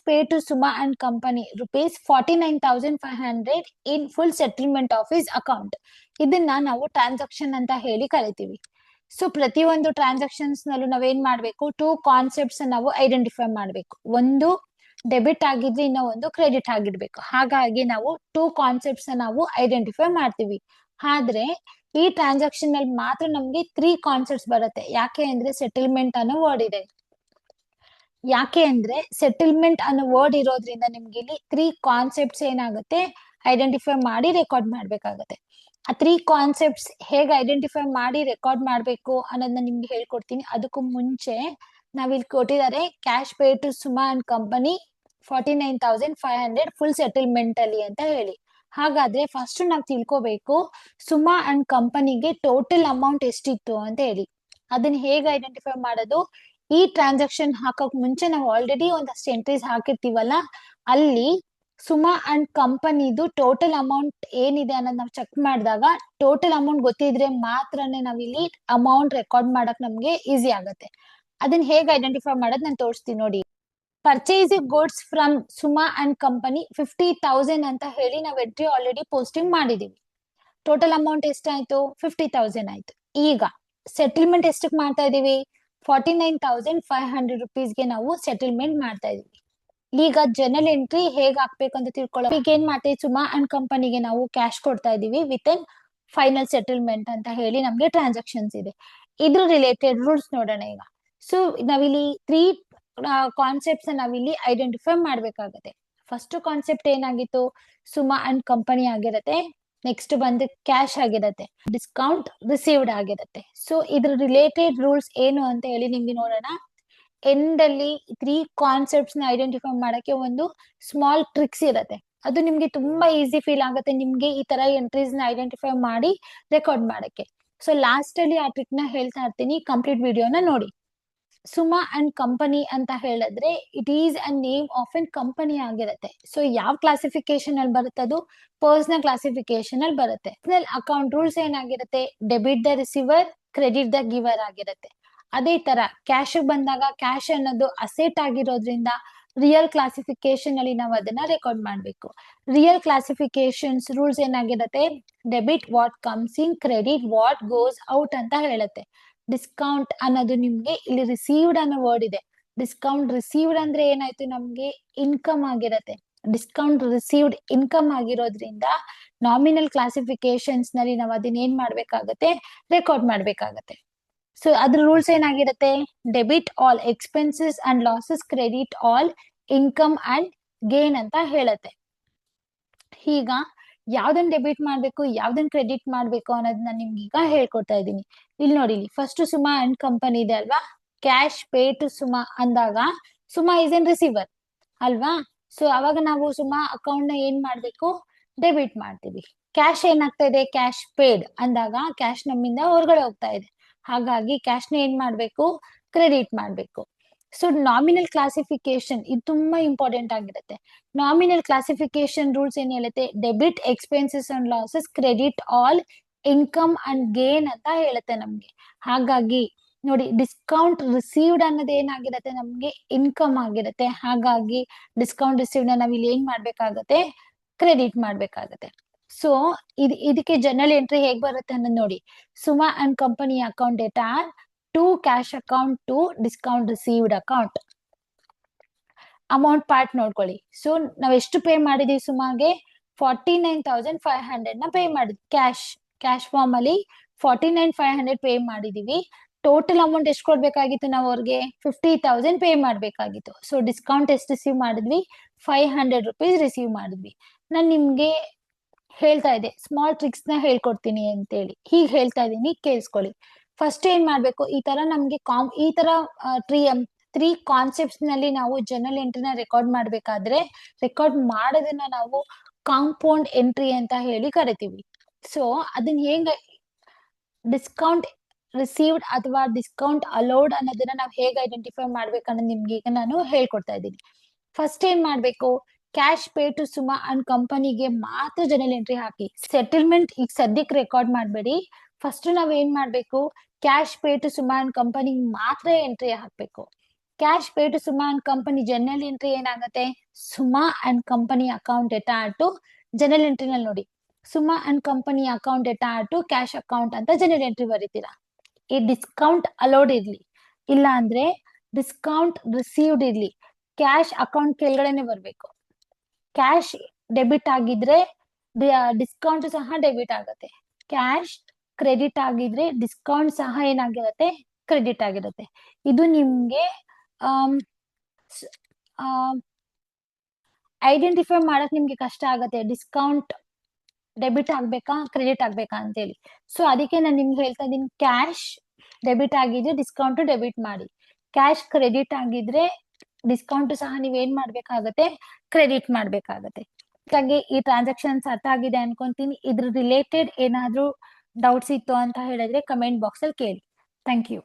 Pay to Suma and company ₹49,500 in full settlement of his account. ಇದನ್ನ ನಾವು transaction ಅಂತ ಹೇಳಿ ಕರಿತೀವಿ. ಸೊ ಪ್ರತಿಯೊಂದು ಟ್ರಾನ್ಸಾಕ್ಷನ್ಸ್ ನಲ್ಲೂ ನಾವೇನ್ ಮಾಡ್ಬೇಕು, ಟೂ ಕಾನ್ಸೆಪ್ಟ್ಸ್ ನಾವು ಐಡೆಂಟಿಫೈ ಮಾಡ್ಬೇಕು. ಒಂದು ಡೆಬಿಟ್ ಆಗಿದ್ರೆ ಇನ್ನೂ ಒಂದು ಕ್ರೆಡಿಟ್ ಆಗಿರ್ಬೇಕು. ಹಾಗಾಗಿ ನಾವು ಟೂ ಕಾನ್ಸೆಪ್ಟ್ಸ್ ನಾವು ಐಡೆಂಟಿಫೈ ಮಾಡ್ತೀವಿ. ಆದ್ರೆ ಈ ಟ್ರಾನ್ಸಾಕ್ಷನ್ ಅಲ್ಲಿ ಮಾತ್ರ ನಮ್ಗೆ 3 ಕಾನ್ಸೆಪ್ಟ್ಸ್ ಬರುತ್ತೆ. ಯಾಕೆ ಅಂದ್ರೆ ಸೆಟಲ್ಮೆಂಟ್ ಅನ್ನೋ ವರ್ಡ್ ಇದೆ. ಯಾಕೆ ಅಂದ್ರೆ ಸೆಟಲ್ಮೆಂಟ್ ಅನ್ನೋ ವರ್ಡ್ ಇರೋದ್ರಿಂದ ನಿಮ್ಗೆ ಇಲ್ಲಿ 3 ಕಾನ್ಸೆಪ್ಟ್ಸ್ ಏನಾಗುತ್ತೆ, ಐಡೆಂಟಿಫೈ ಮಾಡಿ ರೆಕಾರ್ಡ್ ಮಾಡ್ಬೇಕಾಗತ್ತೆ. ಆ 3 ಕಾನ್ಸೆಪ್ಟ್ಸ್ ಹೇಗೆ ಐಡೆಂಟಿಫೈ ಮಾಡಿ ರೆಕಾರ್ಡ್ ಮಾಡ್ಬೇಕು ಅನ್ನೋದನ್ನ ನಿಮ್ಗೆ ಹೇಳ್ಕೊಡ್ತೀನಿ. ಅದಕ್ಕೂ ಮುಂಚೆ ನಾವಿಲ್ಲಿ ಕೊಟ್ಟಿದ್ದಾರೆ cash pay to Suma and company 49,500 full settlement ಅಲ್ಲಿ ಅಂತ ಹೇಳಿ. ಹಾಗಾದ್ರೆ ಫಸ್ಟ್ ನಾವ್ ತಿಳ್ಕೋಬೇಕು ಸುಮಾ ಅಂಡ್ ಕಂಪನಿಗೆ ಟೋಟಲ್ ಅಮೌಂಟ್ ಎಷ್ಟಿತ್ತು ಅಂತ ಹೇಳಿ. ಅದನ್ನ ಹೇಗೆ ಐಡೆಂಟಿಫೈ ಮಾಡೋದು, ಈ ಟ್ರಾನ್ಸಾಕ್ಷನ್ ಹಾಕಕ್ ಮುಂಚೆ ನಾವು ಆಲ್ರೆಡಿ ಒಂದಷ್ಟು ಎಂಟ್ರೀಸ್ ಹಾಕಿರ್ತೀವಲ್ಲ, ಅಲ್ಲಿ ಸುಮಾ ಅಂಡ್ ಕಂಪನಿದು ಟೋಟಲ್ ಅಮೌಂಟ್ ಏನಿದೆ ಅನ್ನೋದು ನಾವು ಚೆಕ್ ಮಾಡಿದಾಗ ಟೋಟಲ್ ಅಮೌಂಟ್ ಗೊತ್ತಿದ್ರೆ ಮಾತ್ರನೇ ನಾವಿಲ್ಲಿ ಅಮೌಂಟ್ ರೆಕಾರ್ಡ್ ಮಾಡಕ್ ನಮ್ಗೆ ಈಸಿ ಆಗುತ್ತೆ. ಅದನ್ನ ಹೇಗೆ ಐಡೆಂಟಿಫೈ ಮಾಡೋದು ನಾನು ತೋರಿಸ್ತೀನಿ ನೋಡಿ. Purchasing goods from Suma and company 50,000 ಅಂತ ಹೇಳಿ ನಾವು ಎಂಟ್ರಿ ಆಲ್ರೆಡಿ ಪೋಸ್ಟಿಂಗ್ ಮಾಡಿದೀವಿ. ಟೋಟಲ್ ಅಮೌಂಟ್ ಎಷ್ಟಾಯ್ತು, 50,000 ಆಯ್ತು. ಈಗ ಸೆಟಲ್ಮೆಂಟ್ ಎಷ್ಟಕ್ಕೆ ಮಾಡ್ತಾ ಇದೀವಿ, 49,500 ರುಪೀಸ್ಗೆ ನಾವು ಸೆಟಲ್ಮೆಂಟ್ ಮಾಡ್ತಾ ಇದೀವಿ. ಈಗ ಜನರಲ್ ಎಂಟ್ರಿ ಹೇಗ್ ಹಾಕ್ಬೇಕು ಅಂತ ತಿಳ್ಕೊಳ್ಳೋ. ಈಗ ಏನ್ ಮಾಡ್ತೀವಿ, ಸುಮಾ ಅಂಡ್ ಕಂಪನಿಗೆ ನಾವು ಕ್ಯಾಶ್ ಕೊಡ್ತಾ ಇದೀವಿ ವಿತ್ ಇನ್ ಫೈನಲ್ ಸೆಟಲ್ಮೆಂಟ್ ಅಂತ ಹೇಳಿ ನಮ್ಗೆ ಟ್ರಾನ್ಸಾಕ್ಷನ್ಸ್ ಇದೆ. ಇದ್ರ ರಿಲೇಟೆಡ್ ರೂಲ್ಸ್ ನೋಡೋಣ ಈಗ. ಸೊ ನಾವಿಲ್ಲಿ 3 ಕಾನ್ಸೆಪ್ಟ್ಸ್ ನಾವಿಲ್ಲಿ ಐಡೆಂಟಿಫೈ ಮಾಡ್ಬೇಕಾಗತ್ತೆ. ಫಸ್ಟ್ ಕಾನ್ಸೆಪ್ಟ್ ಏನಾಗಿತ್ತು, ಸುಮಾ ಅಂಡ್ ಕಂಪನಿ ಆಗಿರತ್ತೆ. ನೆಕ್ಸ್ಟ್ ಬಂದು ಕ್ಯಾಶ್ ಆಗಿರತ್ತೆ, ಡಿಸ್ಕೌಂಟ್ ರಿಸೀವ್ಡ್ ಆಗಿರತ್ತೆ. ಸೊ ಇದ್ರ ರಿಲೇಟೆಡ್ ರೂಲ್ಸ್ ಏನು ಅಂತ ಹೇಳಿ ನಿಮ್ಗೆ ನೋಡೋಣ. ಎಂಡ್ ಅಲ್ಲಿ 3 ಕಾನ್ಸೆಪ್ಟ್ಸ್ ನ ಐಡೆಂಟಿಫೈ ಮಾಡಕ್ಕೆ ಒಂದು ಸ್ಮಾಲ್ ಟ್ರಿಕ್ಸ್ ಇರತ್ತೆ. ಅದು ನಿಮ್ಗೆ ತುಂಬಾ ಈಸಿ ಫೀಲ್ ಆಗುತ್ತೆ ನಿಮ್ಗೆ ಈ ತರ ಎಂಟ್ರೀಸ್ ನ ಐಡೆಂಟಿಫೈ ಮಾಡಿ ರೆಕಾರ್ಡ್ ಮಾಡಕ್ಕೆ. ಸೊ ಲಾಸ್ಟ್ ಅಲ್ಲಿ ಆ ಟ್ರಿಕ್ ನ ಹೇಳ್ತಾ ಇರ್ತೀನಿ, ಕಂಪ್ಲೀಟ್ ವಿಡಿಯೋನ ನೋಡಿ. ಸುಮಾ ಅಂಡ್ ಕಂಪನಿ ಅಂತ ಹೇಳಿದ್ರೆ it is a name of N company ಆಗಿರುತ್ತೆ. ಸೊ ಯಾವ ಕ್ಲಾಸಿಫಿಕೇಶನ್ ಅಲ್ಲಿ ಬರುತ್ತೆ, ಅದು ಪರ್ಸನಲ್ ಕ್ಲಾಸಿಫಿಕೇಶನ್ ಅಲ್ಲಿ ಬರುತ್ತೆ. ಅಕೌಂಟ್ ರೂಲ್ಸ್ ಏನಾಗಿರುತ್ತೆ, debit the receiver, credit the ಗಿವರ್ ಆಗಿರುತ್ತೆ. ಅದೇ ತರ ಕ್ಯಾಶ್ ಬಂದಾಗ ಕ್ಯಾಶ್ ಅನ್ನೋದು ಅಸೆಟ್ ಆಗಿರೋದ್ರಿಂದ ರಿಯಲ್ ಕ್ಲಾಸಿಫಿಕೇಶನ್ ಅಲ್ಲಿ ನಾವು ಅದನ್ನ ರೆಕಾರ್ಡ್ ಮಾಡ್ಬೇಕು. ರಿಯಲ್ ಕ್ಲಾಸಿಫಿಕೇಶನ್ಸ್ ರೂಲ್ಸ್ ಏನಾಗಿರುತ್ತೆ, debit what comes in, credit what goes out ಅಂತ ಹೇಳುತ್ತೆ. ಡಿಸ್ಕೌಂಟ್ ಅನ್ನೋದು ನಿಮ್ಗೆ ಇಲ್ಲಿ ರಿಸೀವ್ಡ್ ಅನ್ನೋ ವರ್ಡ್ ಇದೆ. ಡಿಸ್ಕೌಂಟ್ ರಿಸೀವ್ಡ್ ಅಂದ್ರೆ ಏನಾಯ್ತು, ನಮ್ಗೆ ಇನ್ಕಮ್ ಆಗಿರತ್ತೆ. ಡಿಸ್ಕೌಂಟ್ ರಿಸೀವ್ಡ್ ಇನ್ಕಮ್ ಆಗಿರೋದ್ರಿಂದ ನಾಮಿನಲ್ ಕ್ಲಾಸಿಫಿಕೇಶನ್ಸ್ ನಲ್ಲಿ ನಾವು ಅದನ್ನ ಏನ್ ಮಾಡ್ಬೇಕಾಗತ್ತೆ, ರೆಕಾರ್ಡ್ ಮಾಡ್ಬೇಕಾಗತ್ತೆ. ಸೊ ಅದ್ರ ರೂಲ್ಸ್ ಏನಾಗಿರುತ್ತೆ, debit all expenses and losses, credit all income and gain ಅಂತ ಹೇಳತ್ತೆ. ಈಗ ಯಾವ್ದನ್ ಡೆಬಿಟ್ ಮಾಡ್ಬೇಕು ಯಾವ್ದನ್ ಕ್ರೆಡಿಟ್ ಮಾಡ್ಬೇಕು ಅನ್ನೋದನ್ನ ನಿಮ್ಗೆ ಈಗ ಹೇಳ್ಕೊಡ್ತಾ ಇದ್ದೀನಿ. ಇಲ್ಲಿ ನೋಡಿ, ಫಸ್ಟ್ ಸುಮಾ ಅಂಡ್ ಕಂಪನಿ ಇದೆ ಅಲ್ವಾ, ಕ್ಯಾಶ್ ಪೇ ಟು ಸುಮಾ ಅಂದಾಗ ಸುಮಾ ಇಸ್ ಎನ್ ರಿಸೀವರ್ ಅಲ್ವಾ. ಸೊ ಅವಾಗ ನಾವು ಸುಮಾ ಅಕೌಂಟ್ ನ ಏನ್ ಮಾಡ್ಬೇಕು, ಡೆಬಿಟ್ ಮಾಡ್ತೀವಿ. ಕ್ಯಾಶ್ ಏನಾಗ್ತಾ ಇದೆ, ಕ್ಯಾಶ್ ಪೇಡ್ ಅಂದಾಗ ಕ್ಯಾಶ್ ನಮ್ಮಿಂದ ಹೊರಗಡೆ ಹೋಗ್ತಾ ಇದೆ. ಹಾಗಾಗಿ ಕ್ಯಾಶ್ ನ ಏನ್ ಮಾಡ್ಬೇಕು, ಕ್ರೆಡಿಟ್ ಮಾಡ್ಬೇಕು. ಸೊ ನಾಮಿನಲ್ ಕ್ಲಾಸಿಫಿಕೇಶನ್ ಇದು ತುಂಬಾ ಇಂಪಾರ್ಟೆಂಟ್ ಆಗಿರುತ್ತೆ. ನಾಮಿನಲ್ ಕ್ಲಾಸಿಫಿಕೇಶನ್ ರೂಲ್ಸ್ ಏನ್ ಹೇಳುತ್ತೆ, debit expenses and losses, credit all income and gain ಅಂತ ಹೇಳುತ್ತೆ ನಮ್ಗೆ. ಹಾಗಾಗಿ ನೋಡಿ, ಡಿಸ್ಕೌಂಟ್ ರಿಸೀವ್ಡ್ ಅನ್ನೋದು ಏನಾಗಿರುತ್ತೆ, ನಮ್ಗೆ ಇನ್ಕಮ್ ಆಗಿರುತ್ತೆ. ಹಾಗಾಗಿ ಡಿಸ್ಕೌಂಟ್ ರಿಸೀವ್ಡ್ ನ ನಾವ್ ಇಲ್ಲಿ ಏನ್ ಮಾಡ್ಬೇಕಾಗತ್ತೆ, ಕ್ರೆಡಿಟ್ ಮಾಡ್ಬೇಕಾಗತ್ತೆ. ಸೊ ಇದಕ್ಕೆ ಜನರಲ್ ಎಂಟ್ರಿ ಹೇಗ್ ಬರುತ್ತೆ ಅನ್ನೋದು ನೋಡಿ. Suma and company account data to cash account to discount received account. Amount part ನೋಡ್ಕೊಳ್ಳಿ. ಸೊ ನಾವ್ ಎಷ್ಟು ಪೇ ಮಾಡಿದೀವಿ ಸುಮಾಗೆ, 49,500 ನ ಪೇ ಮಾಡಿದ್ವಿ. ಕ್ಯಾಶ್ ಫಾರ್ಮ್ ಅಲ್ಲಿ 49,500 ಪೇ ಮಾಡಿದೀವಿ. ಟೋಟಲ್ ಅಮೌಂಟ್ ಎಷ್ಟು ಕೊಡ್ಬೇಕಾಗಿತ್ತು ನಾವು ಅವ್ರಿಗೆ, 50,000 ಪೇ ಮಾಡ್ಬೇಕಾಗಿತ್ತು. ಸೊ ಡಿಸ್ಕೌಂಟ್ ಎಷ್ಟು ರಿಸೀವ್ ಮಾಡಿದ್ವಿ, 500 ರುಪೀಸ್ ರಿಸೀವ್ ಮಾಡಿದ್ವಿ. ನಾನ್ ನಿಮ್ಗೆ ಹೇಳ್ತಾ ಇದ್ದೆ ಸ್ಮಾಲ್ ಟ್ರಿಕ್ಸ್ ನ ಹೇಳ್ಕೊಡ್ತೀನಿ ಅಂತೇಳಿ, ಹೀಗ್ ಹೇಳ್ತಾ ಇದೀನಿ ಕೇಳಿಸ್ಕೊಳ್ಳಿ. ಫಸ್ಟ್ ಏನ್ ಮಾಡ್ಬೇಕು, ಈ ತರ ನಮ್ಗೆ ಈ ತರ 3 ಕಾನ್ಸೆಪ್ಟ್ಸ್ ನಲ್ಲಿ ನಾವು ಜನರಲ್ ಎಂಟ್ರಿನ ರೆಕಾರ್ಡ್ ಮಾಡ್ಬೇಕಾದ್ರೆ, ರೆಕಾರ್ಡ್ ಮಾಡೋದನ್ನ ನಾವು ಕಾಂಪೌಂಡ್ ಎಂಟ್ರಿ ಅಂತ ಹೇಳಿ ಕರಿತೀವಿ. ಸೊ ಅದನ್ನ ಹೆಂಗ ಡಿಸ್ಕೌಂಟ್ ರಿಸೀವ್ಡ್ ಅಥವಾ ಡಿಸ್ಕೌಂಟ್ ಅಲೌಡ್ ಅನ್ನೋದನ್ನ ನಾವು ಹೇಗೆ ಐಡೆಂಟಿಫೈ ಮಾಡ್ಬೇಕನ್ನೋದು ನಿಮ್ಗೆ ಈಗ ನಾನು ಹೇಳ್ಕೊಡ್ತಾ ಇದ್ದೀನಿ. ಫಸ್ಟ್ ಏನ್ ಮಾಡ್ಬೇಕು, cash pay to Suma and ಕಂಪನಿಗೆ ಮಾತ್ರ ಜನರಲ್ ಎಂಟ್ರಿ ಹಾಕಿ. ಸೆಟಲ್ಮೆಂಟ್ ಈಗ ಸದ್ಯಕ್ಕೆ ರೆಕಾರ್ಡ್ ಮಾಡಬೇಡಿ. ಫಸ್ಟ್ ನಾವ್ ಏನ್ ಮಾಡ್ಬೇಕು, cash pay to Suma and ಕಂಪನಿಗೆ ಮಾತ್ರ ಎಂಟ್ರಿ ಹಾಕ್ಬೇಕು. Cash pay to Suma and company general entry ಏನಾಗುತ್ತೆ, Suma and company account data to general entry ನಲ್ಲಿ ನೋಡಿ, Suma and company account data to cash account ಅಂತ ಜನರಲ್ ಎಂಟ್ರಿ ಬರೀತೀರಾ. ಈ ಡಿಸ್ಕೌಂಟ್ ಅಲೋಡ್ ಇರ್ಲಿ, ಇಲ್ಲ ಅಂದ್ರೆ ಡಿಸ್ಕೌಂಟ್ ರಿಸೀವ್ಡ್ ಇರ್ಲಿ, ಕ್ಯಾಶ್ ಅಕೌಂಟ್ ಕೆಳಗಡೆನೆ ಬರ್ಬೇಕು. ಕ್ಯಾಶ್ ಡೆಬಿಟ್ ಆಗಿದ್ರೆ ಡಿಸ್ಕೌಂಟ್ ಸಹ ಡೆಬಿಟ್ ಆಗುತ್ತೆ. ಕ್ಯಾಶ್ ಕ್ರೆಡಿಟ್ ಆಗಿದ್ರೆ ಡಿಸ್ಕೌಂಟ್ ಸಹ ಏನಾಗಿರುತ್ತೆ, ಕ್ರೆಡಿಟ್ ಆಗಿರುತ್ತೆ. ಇದು ನಿಮ್ಗೆ ಐಡೆಂಟಿಫೈ ಮಾಡಕ್ ನಿಮ್ಗೆ ಕಷ್ಟ ಆಗತ್ತೆ, ಡಿಸ್ಕೌಂಟ್ ಡೆಬಿಟ್ ಆಗ್ಬೇಕಾ ಕ್ರೆಡಿಟ್ ಆಗ್ಬೇಕಾ ಅಂತೇಳಿ. ಸೊ ಅದಕ್ಕೆ ನಾನು ನಿಮ್ಗೆ ಹೇಳ್ತಾ ಇದೀನಿ, ಕ್ಯಾಶ್ ಡೆಬಿಟ್ ಆಗಿದ್ರೆ ಡಿಸ್ಕೌಂಟ್ ಡೆಬಿಟ್ ಮಾಡಿ, ಕ್ಯಾಶ್ ಕ್ರೆಡಿಟ್ ಆಗಿದ್ರೆ ಡಿಸ್ಕೌಂಟ್ ಸಹ ನೀವ್ ಏನ್ ಮಾಡ್ಬೇಕಾಗತ್ತೆ, ಕ್ರೆಡಿಟ್ ಮಾಡ್ಬೇಕಾಗತ್ತೆ. ಹಾಗಾಗಿ ಈ ಟ್ರಾನ್ಸಾಕ್ಷನ್ಸ್ ಅರ್ಥ ಆಗಿದೆ ಅನ್ಕೊಂತೀನಿ. ಇದ್ರ ರಿಲೇಟೆಡ್ ಏನಾದ್ರೂ ಡೌಟ್ಸ್ ಇತ್ತು ಅಂತ ಹೇಳಿದ್ರೆ ಕಮೆಂಟ್ ಬಾಕ್ಸ್ ಅಲ್ಲಿ ಕೇಳಿ. Thank you.